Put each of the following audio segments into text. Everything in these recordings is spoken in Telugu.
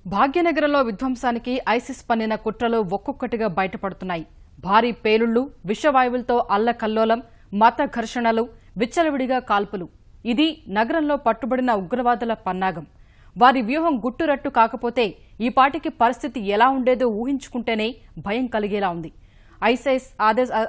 భాగ్యనగరంలో విధ్వంసానికి ఐసిస్ పన్నిన కుట్రలు ఒక్కొక్కటిగా బయటపడుతున్నాయి. భారీ పేలుళ్లు, విషవాయువులతో అల్లకల్లోలం, మత ఘర్షణలు, విచ్చలవిడిగా కాల్పులు. ఇది నగరంలో పట్టుబడిన ఉగ్రవాదుల పన్నాగం. వారి వ్యూహం గుట్టురట్టు కాకపోతే ఈ పాటికి పరిస్థితి ఎలా ఉండేదో ఊహించుకుంటేనే భయం కలిగేలా ఉంది. ఐసిస్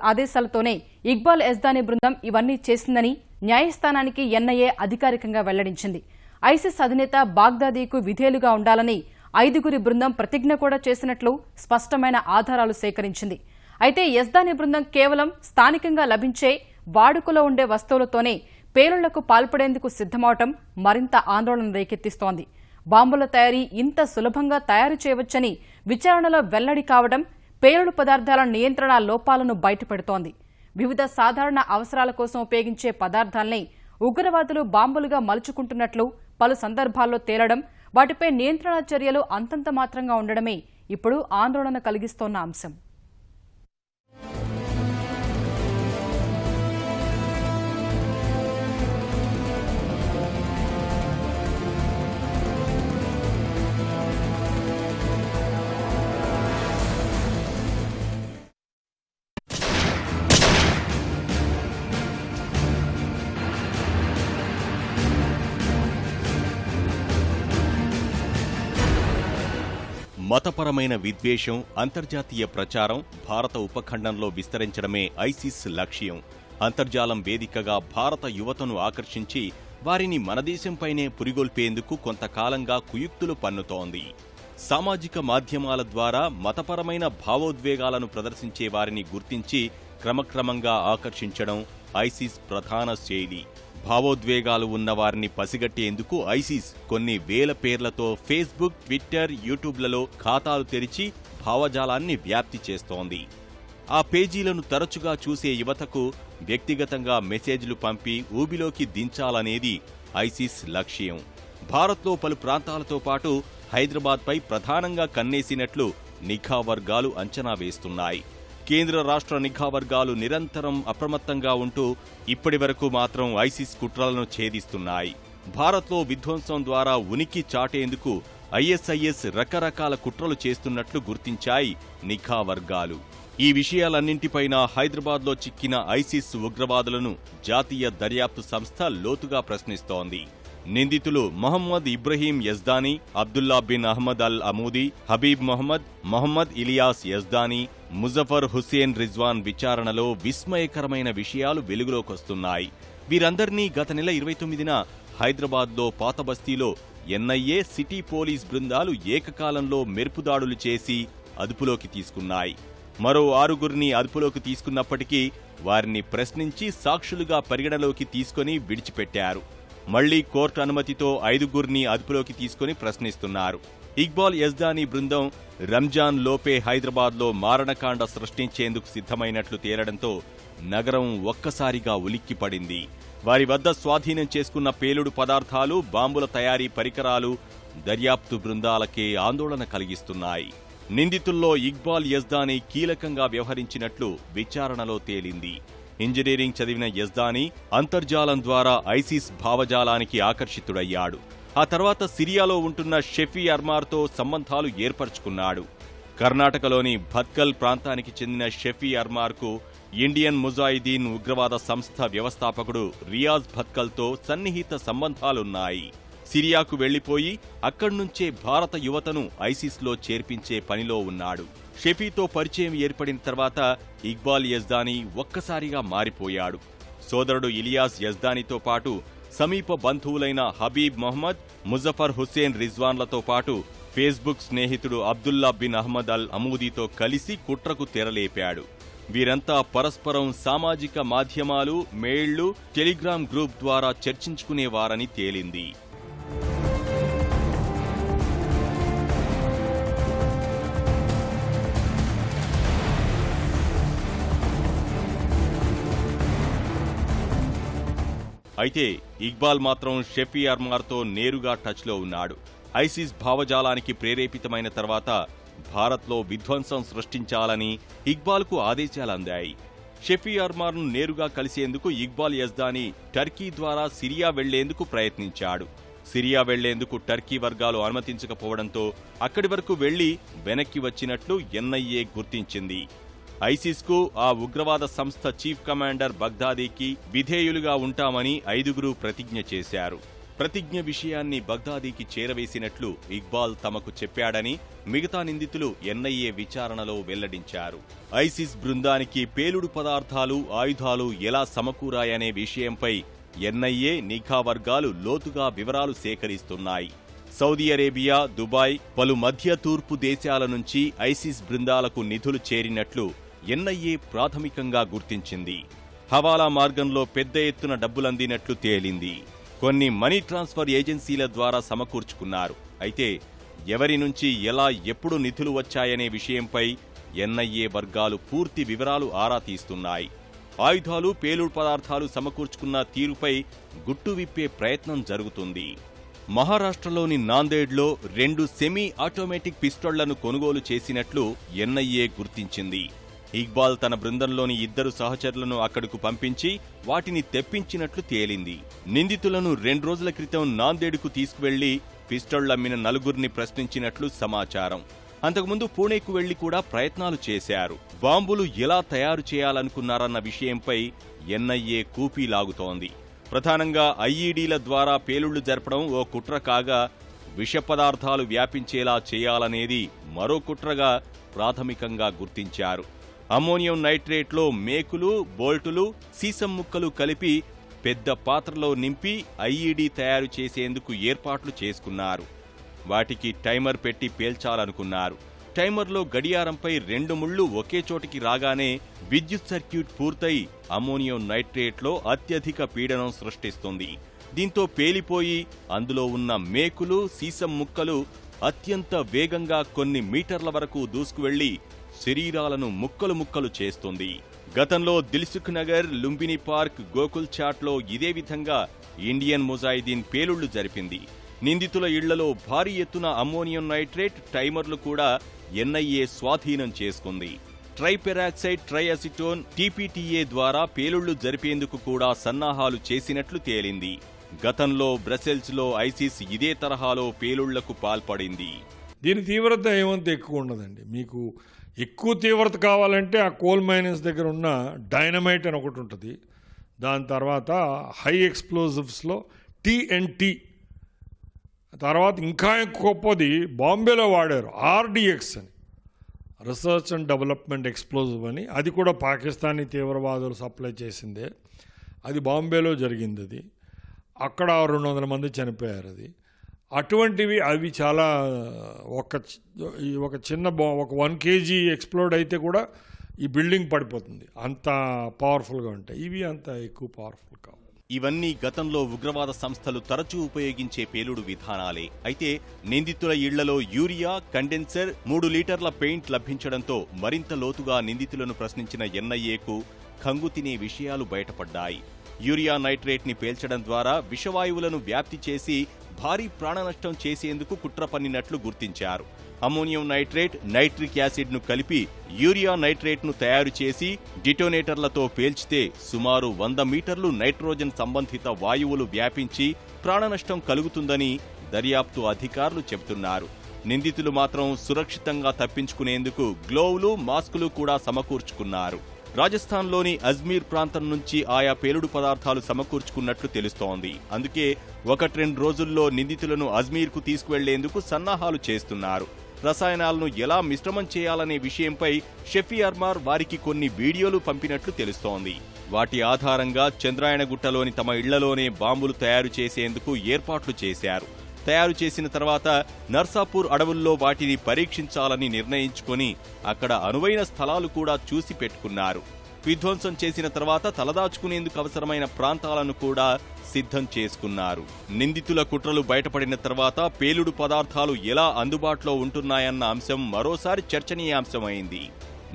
ఆదేశాలతోనే ఇక్బాల్ యజ్దానీ బృందం ఇవన్నీ చేసిందని న్యాయస్థానానికి ఎన్ఐఏ అధికారికంగా వెల్లడించింది. ఐసిస్ అధినేత బాగ్దాదీకు విధేయులుగా ఉండాలని 5గురి బృందం ప్రతిజ్ఞ కూడా చేసినట్లు స్పష్టమైన ఆధారాలు సేకరించింది. అయితే యజ్దానీ బృందం కేవలం స్థానికంగా లభించే వాడుకలో ఉండే వస్తువులతోనే పేలుళ్లకు పాల్పడేందుకు సిద్ధమవటం మరింత ఆందోళన రేకెత్తిస్తోంది. బాంబుల తయారీ ఇంత సులభంగా తయారు చేయవచ్చని విచారణలో వెల్లడి కావడం పేలుడు పదార్థాల నియంత్రణ లోపాలను బయటపెడుతోంది. వివిధ సాధారణ అవసరాల కోసం ఉపయోగించే పదార్థాల్ని ఉగ్రవాదులు బాంబులుగా మలుచుకుంటున్నట్లు పలు సందర్భాల్లో తేలడం, వాటిపై నియంత్రణ చర్యలు అంతంత మాత్రంగా ఉండడమే ఇప్పుడు ఆందోళన కలిగిస్తోన్న అంశం. మతపరమైన విద్వేషం, అంతర్జాతీయ ప్రచారం భారత ఉపఖండంలో విస్తరించడమే ఐసిస్ లక్ష్యం. అంతర్జాలం వేదికగా భారత యువతను ఆకర్షించి వారిని మన దేశంపైనే పురిగొల్పేందుకు కొంతకాలంగా కుయుక్తులు పన్నుతోంది. సామాజిక మాధ్యమాల ద్వారా మతపరమైన భావోద్వేగాలను ప్రదర్శించే వారిని గుర్తించి క్రమక్రమంగా ఆకర్షించడం ఐసిస్ ప్రధాన శైలి. భావోద్వేగాలు ఉన్న వారిని పసిగట్టేందుకు ఐసిస్ కొన్ని వేల పేర్లతో ఫేస్బుక్, ట్విట్టర్, యూట్యూబ్లలో ఖాతాలు తెరిచి భావజాలాన్ని వ్యాప్తి చేస్తోంది. ఆ పేజీలను తరచుగా చూసే యువతకు వ్యక్తిగతంగా మెసేజ్లు పంపి ఊబిలోకి దించాలనేది ఐసిస్ లక్ష్యం. భారత్లో పలు ప్రాంతాలతో పాటు హైదరాబాద్పై ప్రధానంగా కన్నేసినట్లు నిఘా వర్గాలు అంచనా వేస్తున్నాయి. కేంద్ర రాష్ట్ర నిఘా వర్గాలు నిరంతరం అప్రమత్తంగా ఉంటూ ఇప్పటి వరకు మాత్రం ఐసిస్ కుట్రలను ఛేదిస్తున్నాయి. భారత్లో విధ్వంసం ద్వారా ఉనికి చాటేందుకు ఐఎస్ఐఎస్ రకరకాల కుట్రలు చేస్తున్నట్లు గుర్తించాయి నిఘా వర్గాలు. ఈ విషయాలన్నింటిపైనా హైదరాబాద్లో చిక్కిన ఐసిస్ ఉగ్రవాదులను జాతీయ దర్యాప్తు సంస్థ లోతుగా ప్రశ్నిస్తోంది. నిందితులు మొహమ్మద్ ఇబ్రహీం యజ్దానీ, అబ్దుల్లా బిన్ అహ్మద్ అల్ అమూదీ, హబీబ్ మొహమ్మద్ ఇలియాస్ యజ్దానీ, ముజఫర్ హుస్సేన్ రిజ్వాన్ విచారణలో విస్మయకరమైన విషయాలు వెలుగులోకొస్తున్నాయి. వీరందర్నీ గత నెల 29న హైదరాబాద్లో పాతబస్తీలో ఎన్ఐఏ, సిటీ పోలీస్ బృందాలు ఏకకాలంలో మెరుపుదాడులు చేసి అదుపులోకి తీసుకున్నాయి. మరో 6గురిని అదుపులోకి తీసుకున్నప్పటికీ వారిని ప్రశ్నించి సాక్షులుగా పరిగణలోకి తీసుకుని విడిచిపెట్టారు. మళ్లీ కోర్టు అనుమతితో 5గురిని అదుపులోకి తీసుకుని ప్రశ్నిస్తున్నారు. ఇక్బాల్ యజ్దానీ బృందం రంజాన్ లోపే హైదరాబాద్లో మారణకాండ సృష్టించేందుకు సిద్ధమైనట్లు తేలడంతో నగరం ఒక్కసారిగా ఉలిక్కిపడింది. వారి వద్ద స్వాధీనం చేసుకున్న పేలుడు పదార్థాలు, బాంబుల తయారీ పరికరాలు దర్యాప్తు బృందాలకే ఆందోళన కలిగిస్తున్నాయి. నిందితుల్లో ఇక్బాల్ యజ్దానీ కీలకంగా వ్యవహరించినట్లు విచారణలో తేలింది. ఇంజనీరింగ్ చదివిన యజ్దానీ అంతర్జాలం ద్వారా ఐసిస్ భావజాలానికి ఆకర్షితుడయ్యాడు. ఆ తర్వాత సిరియాలో ఉంటున్న షఫీ అర్మార్తో సంబంధాలు ఏర్పరచుకున్నాడు. కర్ణాటకలోని భత్కల్ ప్రాంతానికి చెందిన షఫీ అర్మార్కు ఇండియన్ ముజాహిదీన్ ఉగ్రవాద సంస్థ వ్యవస్థాపకుడు రియాజ్ భత్కల్తో సన్నిహిత సంబంధాలున్నాయి. సిరియాకు వెళ్లిపోయి అక్కడ్నుంచే భారత యువతను ఐసిస్లో చేర్పించే పనిలో ఉన్నాడు. షఫీతో పరిచయం ఏర్పడిన తర్వాత ఇక్బాల్ యజ్దానీ ఒక్కసారిగా మారిపోయాడు. సోదరుడు ఇలియాస్ యజ్దానీతో పాటు సమీప బంధువులైన హబీబ్ మొహమ్మద్, ముజఫర్ హుస్సేన్ రిజ్వాన్లతో పాటు ఫేస్బుక్ స్నేహితుడు అబ్దుల్లా బిన్ అహ్మద్ అల్ అమూదీతో కలిసి కుట్రకు తెరలేపాడు. వీరంతా పరస్పరం సామాజిక మాధ్యమాలు, మెయిళ్లు, టెలిగ్రామ్ గ్రూప్ ద్వారా చర్చించుకునేవారని తేలింది. అయితే ఇక్బాల్ మాత్రం షఫీ అర్మార్తో నేరుగా టచ్లో ఉన్నాడు. ఐసిస్ భావజాలానికి ప్రేరేపితమైన తర్వాత భారత్లో విధ్వంసం సృష్టించాలని ఇక్బాల్కు ఆదేశాలందాయి. షఫీ అర్మార్ను నేరుగా కలిసేందుకు ఇక్బాల్ యజ్దానీ టర్కీ ద్వారా సిరియా వెళ్లేందుకు ప్రయత్నించాడు. సిరియా వెళ్లేందుకు టర్కీ వర్గాలు అనుమతించకపోవడంతో అక్కడి వరకు వెళ్లి వెనక్కి వచ్చినట్లు ఎన్ఐఏ గుర్తించింది. ఐసిస్కు ఆ ఉగ్రవాద సంస్థ చీఫ్ కమాండర్ బగ్దాదీకి విధేయులుగా ఉంటామని 5గురు ప్రతిజ్ఞ చేశారు. ప్రతిజ్ఞ విషయాన్ని బగ్దాదీకి చేరవేసినట్లు ఇక్బాల్ తమకు చెప్పాడని మిగతా నిందితులు ఎన్ఐఏ విచారణలో వెల్లడించారు. ఐసిస్ బృందానికి పేలుడు పదార్థాలు, ఆయుధాలు ఎలా సమకూరాయనే విషయంపై ఎన్ఐఏ, నిఘా వర్గాలు లోతుగా వివరాలు సేకరిస్తున్నాయి. సౌదీ అరేబియా, దుబాయ్, పలు మధ్య తూర్పు దేశాల నుంచి ఐసిస్ బృందాలకు నిధులు చేరినట్లు ఎన్ఐఏ ప్రాథమికంగా గుర్తించింది. హవాలా మార్గంలో పెద్ద ఎత్తున డబ్బులందినట్లు తేలింది. కొన్ని మనీ ట్రాన్స్ఫర్ ఏజెన్సీల ద్వారా సమకూర్చుకున్నారు. అయితే ఎవరి నుంచి ఎలా, ఎప్పుడు నిధులు వచ్చాయనే విషయంపై ఎన్ఐఏ వర్గాలు పూర్తి వివరాలు ఆరా తీస్తున్నాయి. ఆయుధాలు, పేలుడు పదార్థాలు సమకూర్చుకున్న తీరుపై గుట్టు విప్పే ప్రయత్నం జరుగుతుంది. మహారాష్ట్రలోని నాందేడ్లో 2 సెమీ ఆటోమేటిక్ పిస్టళ్లను కొనుగోలు చేసినట్లు ఎన్ఐఏ గుర్తించింది. ఇక్బాల్ తన బృందంలోని 2 సహచరులను అక్కడకు పంపించి వాటిని తెప్పించినట్లు తేలింది. నిందితులను 2 రోజుల క్రితం నాందేడ్కు తీసుకువెళ్లి పిస్టళ్లమ్మిన 4గురిని ప్రశ్నించినట్లు సమాచారం. అంతకుముందు పూణేకు వెళ్లి కూడా ప్రయత్నాలు చేశారు. బాంబులు ఎలా తయారు చేయాలనుకున్నారన్న విషయంపై ఎన్ఐఏ కూపీ లాగుతోంది. ప్రధానంగా ఐఈడీల ద్వారా పేలుళ్లు జరపడం ఓ కుట్ర కాగా, విష పదార్థాలు వ్యాపించేలా చేయాలనేది మరో కుట్రగా ప్రాథమికంగా గుర్తించారు. అమ్మోనియం నైట్రేట్లో మేకులు, బోల్టులు, సీసం ముక్కలు కలిపి పెద్ద పాత్రలో నింపి ఐఈడీ తయారు చేసేందుకు ఏర్పాట్లు చేసుకున్నారు. వాటికి టైమర్ పెట్టి పేల్చాలనుకున్నారు. టైమర్లో గడియారంపై 2 ముళ్లు ఒకే చోటికి రాగానే విద్యుత్ సర్క్యూట్ పూర్తయి అమ్మోనియం నైట్రేట్లో అత్యధిక పీడనం సృష్టిస్తుంది. దీంతో పేలిపోయి అందులో ఉన్న మేకులు, సీసం ముక్కలు అత్యంత వేగంగా కొన్ని మీటర్ల వరకు దూసుకువెళ్లి శరీరాలను ముక్కలు ముక్కలు చేస్తుంది. గతంలో దిల్సుఖ్ నగర్, లుంబిని పార్క్, గోకుల్ చాట్లో ఇదే విధంగా ఇండియన్ ముజాహిదీన్ పేలుళ్లు జరిపింది. నిందితుల ఇళ్లలో భారీ ఎత్తున అమ్మోనియం నైట్రేట్, టైమర్లు కూడా ఎన్ఐఏ స్వాధీనం చేసుకుంది. ట్రైపెరాక్సైడ్, ట్రైఅసిటోన్, టీపీటీఏ ద్వారా పేలుళ్లు జరిపేందుకు కూడా సన్నాహాలు చేసినట్లు తేలింది. గతంలో బ్రసెల్స్లో ఐసిస్ ఇదే తరహాలో పేలుళ్లకు పాల్పడింది. దీని తీవ్రత ఏమంత ఎక్కువ ఉండదండి. మీకు ఎక్కువ తీవ్రత కావాలంటే ఆ కోల్ మైనస్ దగ్గర ఉన్న డైనమైట్ అని ఒకటి ఉంటుంది. దాని తర్వాత హై ఎక్స్ప్లోజివ్స్లో TNT, తర్వాత ఇంకా గొప్పది బాంబేలో వాడారు RDX అని, రీసెర్చ్ అండ్ డెవలప్మెంట్ ఎక్స్ప్లోజివ్ అని. అది కూడా పాకిస్తానీ తీవ్రవాదులు సప్లై చేసిందే. అది బాంబేలో జరిగింది. అది అక్కడ 200 మంది చనిపోయారు. అది అటువంటివి అవి చాలా ఒక చిన్న ఒక 1 kg ఎక్స్ప్లోడ్ అయితే కూడా ఈ బిల్డింగ్ పడిపోతుంది. అంత పవర్ఫుల్గా ఉంటాయి. ఇవి అంత ఎక్కువ పవర్ఫుల్ కావు. ఇవన్నీ గతంలో ఉగ్రవాద సంస్థలు తరచూ ఉపయోగించే పేలుడు విధానాలే. అయితే నిందితుల ఇళ్లలో యూరియా, కండెన్సర్, 3 లీటర్ల పెయింట్ లభించడంతో మరింత లోతుగా నిందితులను ప్రశ్నించిన ఎన్ఐఏకు ఖంగు తినే విషయాలు బయటపడ్డాయి. యూరియా నైట్రేట్ ని పేల్చడం ద్వారా విషవాయువులను వ్యాప్తి చేసి భారీ ప్రాణనష్టం చేసేందుకు కుట్ర పన్నినట్లు గుర్తించారు. అమ్మోనియం నైట్రేట్, నైట్రిక్ యాసిడ్ ను కలిపి యూరియా నైట్రేట్ ను తయారు చేసి డిటోనేటర్లతో పేల్చితే సుమారు 100 మీటర్లు నైట్రోజన్ సంబంధిత వాయువులు వ్యాపించి ప్రాణనష్టం కలుగుతుందని దర్యాప్తు అధికారులు చెబుతున్నారు. నిందితులు మాత్రం సురక్షితంగా తప్పించుకునేందుకు గ్లోవ్లు, మాస్కులు కూడా సమకూర్చుకున్నారు. రాజస్థాన్లోని అజ్మీర్ ప్రాంతం నుంచి ఆయా పేలుడు పదార్థాలు సమకూర్చుకున్నట్లు తెలుస్తోంది. అందుకే 1-2 రోజుల్లో నిందితులను అజ్మీర్కు తీసుకువెళ్లేందుకు సన్నాహాలు చేస్తున్నారు. రసాయనాలను ఎలా మిశ్రమం చేయాలనే విషయంపై షఫీ అర్మార్ వారికి కొన్ని వీడియోలు పంపినట్లు తెలుస్తోంది. వాటి ఆధారంగా చంద్రాయణగుట్టలోని తమ ఇళ్లలోనే బాంబులు తయారు చేసేందుకు ఏర్పాట్లు చేశారు. తయారు చేసిన తర్వాత నర్సాపూర్ అడవుల్లో వాటిని పరీక్షించాలని నిర్ణయించుకొని అక్కడ అనువైన స్థలాలు కూడా చూసి పెట్టుకున్నారు. విధ్వంసం చేసిన తర్వాత తలదాచుకునేందుకు అవసరమైన ప్రాంతాలను కూడా సిద్ధం చేసుకున్నారు. నిందితుల కుట్రలు బయటపడిన తర్వాత పేలుడు పదార్థాలు ఎలా అందుబాటులో ఉంటున్నాయన్న అంశం మరోసారి చర్చనీయాంశమైంది.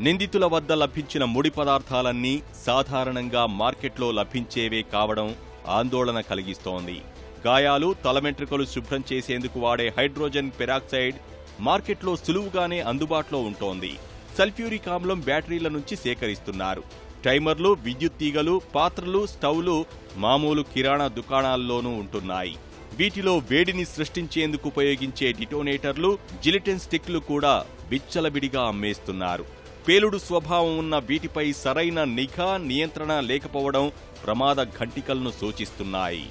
నిందితుల వద్ద లభించిన ముడి పదార్థాలన్నీ సాధారణంగా మార్కెట్లో లభించేవే కావడం ఆందోళన కలిగిస్తోంది. గాయాలు, తలమెంట్రుకలు శుభ్రం చేసేందుకు వాడే హైడ్రోజన్ పెరాక్సైడ్ మార్కెట్లో సులువుగానే అందుబాటులో ఉంటోంది. సల్ఫ్యూరిక్ ఆమ్లం బ్యాటరీల నుంచి సేకరిస్తున్నారు. టైమర్లు, విద్యుత్ తీగలు, పాత్రలు, స్టవ్లు మామూలు కిరాణా దుకాణాల్లోనూ ఉంటున్నాయి. వీటిలో వేడిని సృష్టించేందుకు ఉపయోగించే డిటోనేటర్లు, జిలిటిన్ స్టిక్లు కూడా విచ్చలవిడిగా అమ్మేస్తున్నారు. పేలుడు స్వభావం ఉన్న వీటిపై సరైన నిఘా, నియంత్రణ లేకపోవడం ప్రమాద ఘంటికలను సూచిస్తున్నాయి.